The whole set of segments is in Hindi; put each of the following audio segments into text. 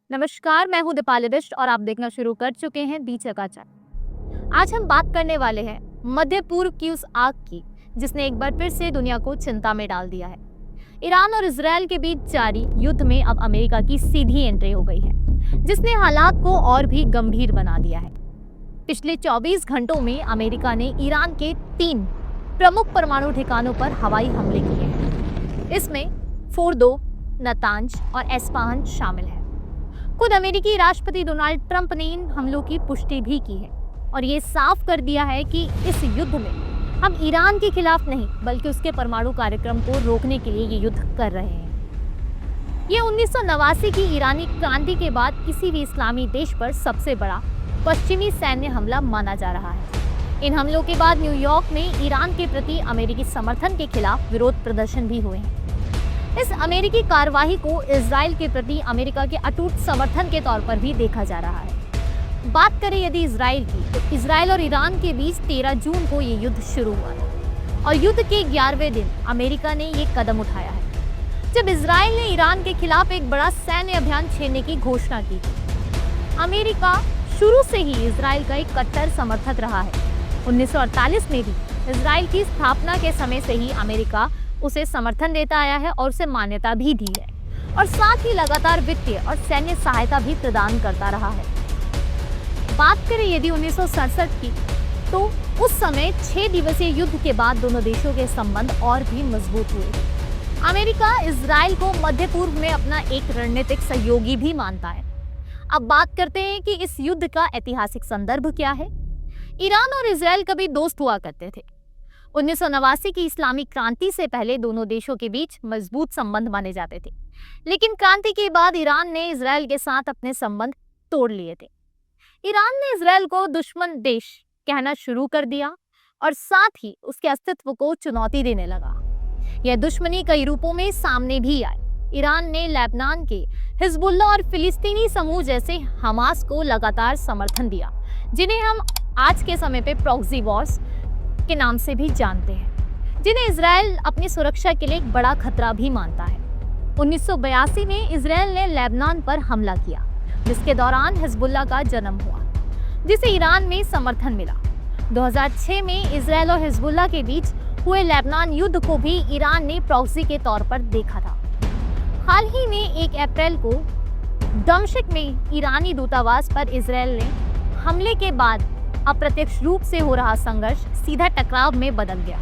नमस्कार, मैं हूं दीपाली बिष्ट और आप देखना शुरू कर चुके हैं दी चकाचक। आज हम बात करने वाले हैं मध्य पूर्व की उस आग की जिसने एक बार फिर से दुनिया को चिंता में डाल दिया है। ईरान और इजरायल के बीच जारी युद्ध में अब अमेरिका की सीधी एंट्री हो गई है, जिसने हालात को और भी गंभीर बना दिया है। पिछले 24 घंटों में अमेरिका ने ईरान के 3 प्रमुख परमाणु ठिकानों पर हवाई हमले किए हैं। इसमें फोर्दो, नतांज और एस्फहान शामिल है। खुद अमेरिकी राष्ट्रपति डोनाल्ड ट्रंप ने इन हमलों की पुष्टि भी की है और ये साफ कर दिया है कि इस युद्ध में हम ईरान के खिलाफ नहीं बल्कि उसके परमाणु कार्यक्रम को रोकने के लिए ये युद्ध कर रहे हैं। ये 1989 की ईरानी क्रांति के बाद किसी भी इस्लामी देश पर सबसे बड़ा पश्चिमी सैन्य हमला माना जा रहा है। इन हमलों के बाद न्यूयॉर्क में ईरान के प्रति अमेरिकी समर्थन के खिलाफ विरोध प्रदर्शन भी हुए हैं। इस अमेरिकी कार्यवाही को इजराइल के प्रति अमेरिका के अटूट समर्थन के तौर पर भी देखा जा रहा है। बात करें यदि इजराइल की, तो इजराइल और ईरान के बीच 13 जून को ये युद्ध शुरू हुआ था और युद्ध के 11वें दिन अमेरिका ने ये कदम उठाया है जब इजराइल ने ईरान के खिलाफ एक बड़ा सैन्य अभियान छेड़ने की घोषणा की थी। अमेरिका शुरू से ही इजराइल का एक कट्टर समर्थक रहा है। 1948 में भी इजराइल की स्थापना के समय से ही अमेरिका उसे समर्थन देता आया है और उसे मान्यता भी दी है और साथ ही लगातार वित्तीय और सैन्य सहायता भी प्रदान करता रहा है। बात करें यदि 1967 की, तो उस समय 6 दिवसीय युद्ध के बाद दोनों देशों के संबंध और भी मजबूत हुए। अमेरिका इजराइल को मध्य पूर्व में अपना एक रणनीतिक सहयोगी भी मानता है। अब बात करते हैं कि इस युद्ध का ऐतिहासिक संदर्भ क्या है। ईरान और इजराइल कभी दोस्त हुआ करते थे। 1989 की इस्लामी क्रांति से पहले दोनों देशों के बीच मजबूत संबंध माने जाते थे, लेकिन क्रांति के बाद ईरान ने इजराइल के साथ अपने संबंध तोड़ लिए थे। ईरान ने इजराइल को दुश्मन देश कहना शुरू कर दिया और साथ ही उसके अस्तित्व को चुनौती देने लगा। यह दुश्मनी कई रूपों में सामने भी आई। ईरान ने लेबनान के हिजबुल्ला और फिलिस्तीनी समूह जैसे हमास को लगातार समर्थन दिया, जिन्हें हम आज के समय पे प्रॉक्सी वॉर्स के नाम से भी जानते हैं, जिन्हें इजराइल अपनी सुरक्षा के लिए एक बड़ा खतरा भी मानता है। 1982 में इजराइल ने लेबनान पर हमला किया, जिसके दौरान हिजबुल्ला का जन्म हुआ, जिसे ईरान में समर्थन मिला। 2006 में इजराइल और हिजबुल्ला के बीच हुए लेबनान युद्ध को भी ईरान ने प्रॉक्सी के तौर पर देखा था। हाल ही में 1 अप्रैल को दमिश्क में ईरानी दूतावास पर इजराइल ने हमले के बाद अप्रत्यक्ष रूप से हो रहा संघर्ष सीधा टकराव में बदल गया।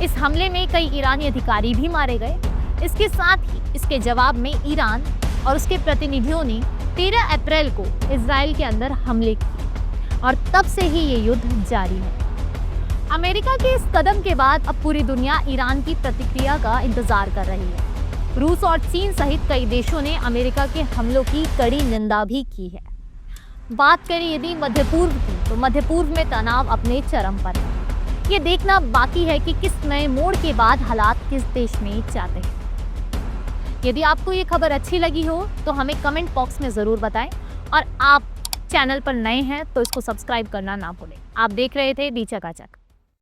इस हमले में कई ईरानी अधिकारी भी मारे गए। इसके साथ ही इसके जवाब में ईरान और उसके प्रतिनिधियों ने 13 अप्रैल को इजराइल के अंदर हमले किए और तब से ही ये युद्ध जारी है। अमेरिका के इस कदम के बाद अब पूरी दुनिया ईरान की प्रतिक्रिया का इंतजार कर रही है। रूस और चीन सहित कई देशों ने अमेरिका के हमलों की कड़ी निंदा भी की है। बात करें यदि मध्य पूर्व की, तो मध्य पूर्व में तनाव अपने चरम पर है। ये देखना बाकी है कि किस नए मोड़ के बाद हालात किस देश में जाते हैं। यदि आपको ये खबर अच्छी लगी हो तो हमें कमेंट बॉक्स में ज़रूर बताएं और आप चैनल पर नए हैं तो इसको सब्सक्राइब करना ना भूलें। आप देख रहे थे दी चकाचक।